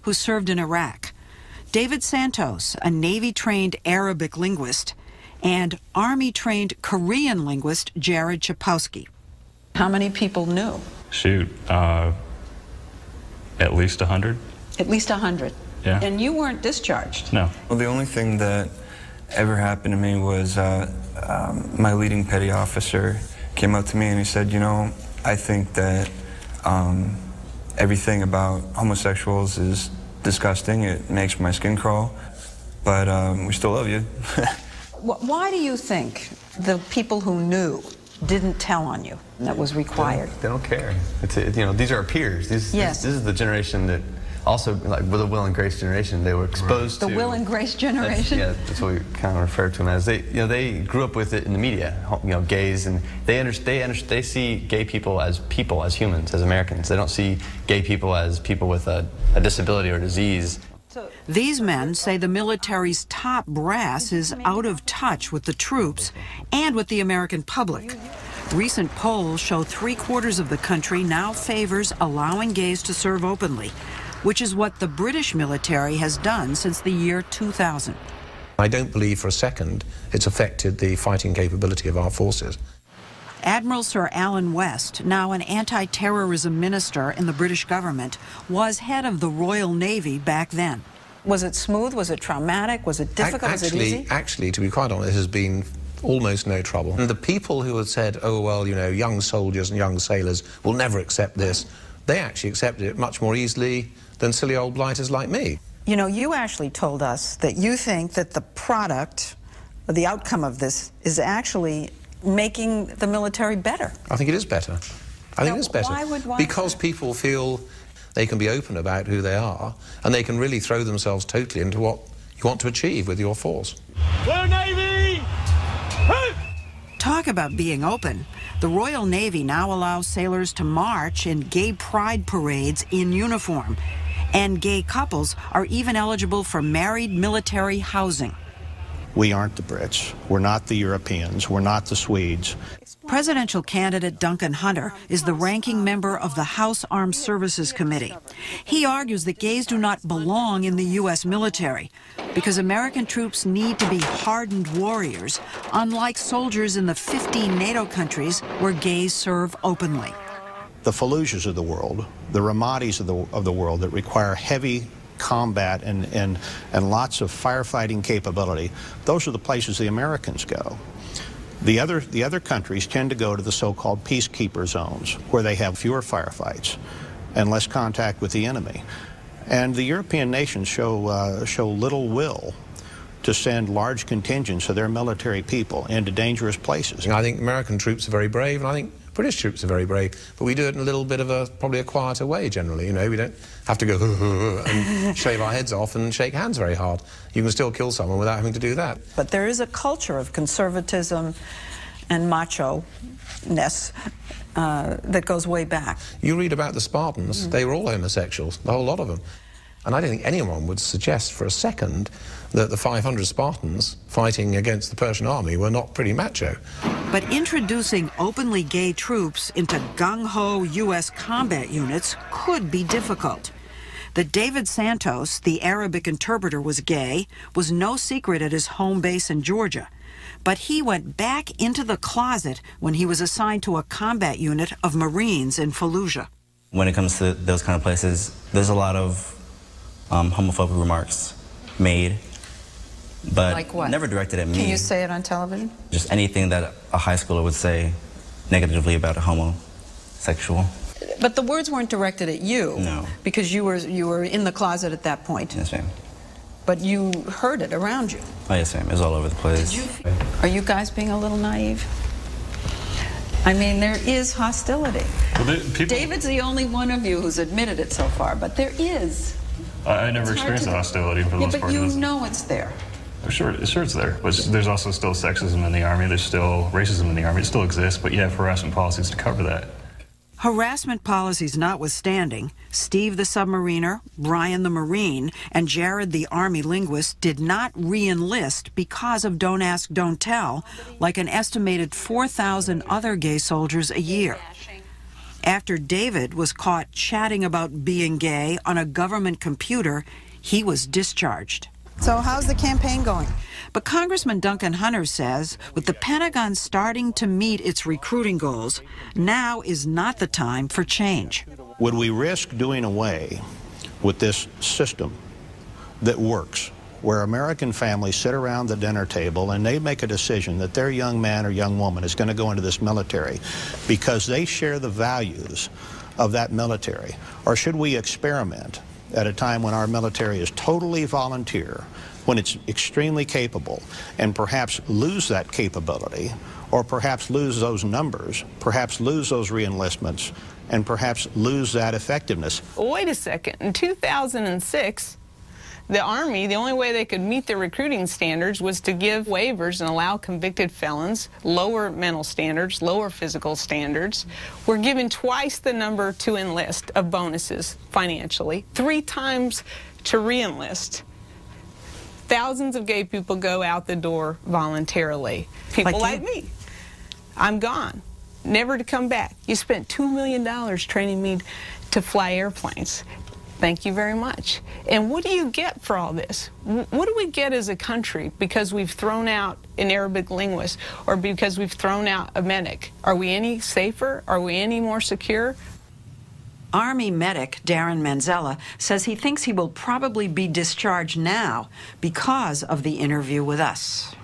who served in Iraq, David Santos, a Navy-trained Arabic linguist, and Army-trained Korean linguist Jared Chapowski. How many people knew? Shoot, at least 100. At least 100? Yeah. And you weren't discharged? No. Well, the only thing that ever happened to me was my leading petty officer came up to me and he said, you know, I think that everything about homosexuals is disgusting. It makes my skin crawl, but we still love you. Why do you think the people who knew didn't tell on you that was required? They don't care. It's, you know, these are our peers. This is the generation that also, like with the Will and Grace generation, they were exposed to. The Will and Grace generation? Yeah, that's what we kind of refer to them as. They grew up with it in the media, gays, and they see gay people as humans, as Americans. They don't see gay people as people with a disability or disease. These men say the military's top brass is out of touch with the troops and with the American public. Recent polls show 3/4 of the country now favors allowing gays to serve openly, which is what the British military has done since the year 2000. I don't believe for a second it's affected the fighting capability of our forces. Admiral Sir Alan West, now an anti-terrorism minister in the British government, was head of the Royal Navy back then. Was it smooth? Was it traumatic? Was it difficult? Was it easy? Actually, to be quite honest, it has been almost no trouble. And the people who had said, oh, well, you know, young soldiers and young sailors will never accept this, they actually accepted it much more easily than silly old blighters like me. You know, you actually told us that you think that the product, or the outcome of this, is actually making the military better. I think it is better. I think it's better. Why because people feel they can be open about who they are, and they can really throw themselves totally into what you want to achieve with your force. Royal Navy! Talk about being open. The Royal Navy now allows sailors to march in gay pride parades in uniform, and gay couples are even eligible for married military housing. We aren't the Brits. We're not the Europeans. We're not the Swedes. Presidential candidate Duncan Hunter is the ranking member of the House Armed Services Committee. He argues that gays do not belong in the U.S. military because American troops need to be hardened warriors, unlike soldiers in the 15 NATO countries where gays serve openly. The Fallujahs of the world, the Ramatis of the world that require heavy combat and lots of firefighting capability, those are the places the Americans go. The other countries tend to go to the so-called peacekeeper zones, where they have fewer firefights and less contact with the enemy. And the European nations show little will to send large contingents of their military people into dangerous places. I think American troops are very brave, and I think British troops are very brave, but we do it in a little bit of probably a quieter way generally. You know, we don't have to go and shave our heads off and shake hands very hard. You can still kill someone without having to do that. But there is a culture of conservatism and macho-ness that goes way back. You read about the Spartans, they were all homosexuals, the whole lot of them. And I don't think anyone would suggest for a second that the 500 Spartans fighting against the Persian army were not pretty macho. But introducing openly gay troops into gung-ho U.S. combat units could be difficult. That David Santos, the Arabic interpreter, was gay was no secret at his home base in Georgia. But he went back into the closet when he was assigned to a combat unit of Marines in Fallujah. When it comes to those kind of places, there's a lot of homophobic remarks made, but like what? Never directed at me. Can you say it on television? Just anything that a high schooler would say negatively about a homosexual. But the words weren't directed at you. No. Because you were in the closet at that point. Yes, ma'am. But you heard it around you. Oh, yes, ma'am. It was all over the place. Are you guys being a little naive? I mean, there is hostility. Well, David's the only one of you who's admitted it so far, but there is. I never experienced the hostility for the most part. Yeah, but you know it's there. Sure, it's there. But there's also still sexism in the Army. There's still racism in the Army. It still exists, but you have harassment policies to cover that. Harassment policies notwithstanding, Steve the submariner, Brian the Marine, and Jared the Army linguist did not re-enlist because of Don't Ask, Don't Tell, like an estimated 4,000 other gay soldiers a year. After David was caught chatting about being gay on a government computer, he was discharged. So how's the campaign going? But Congressman Duncan Hunter says with the Pentagon starting to meet its recruiting goals, now is not the time for change. Would we risk doing away with this system that works, where American families sit around the dinner table and they make a decision that their young man or young woman is going to go into this military because they share the values of that military? Or should we experiment at a time when our military is totally volunteer, when it's extremely capable, and perhaps lose that capability, or perhaps lose those numbers, perhaps lose those reenlistments, and perhaps lose that effectiveness? Wait a second. In 2006, the Army, the only way they could meet their recruiting standards was to give waivers and allow convicted felons, lower mental standards, lower physical standards. We're given twice the number to enlist of bonuses financially, 3 times to re-enlist. Thousands of gay people go out the door voluntarily. People like me. I'm gone, never to come back. You spent $2 million training me to fly airplanes. Thank you very much. And what do you get for all this? What do we get as a country because we've thrown out an Arabic linguist or because we've thrown out a medic? Are we any safer? Are we any more secure? Army medic Darren Manzella says he thinks he will probably be discharged now because of the interview with us.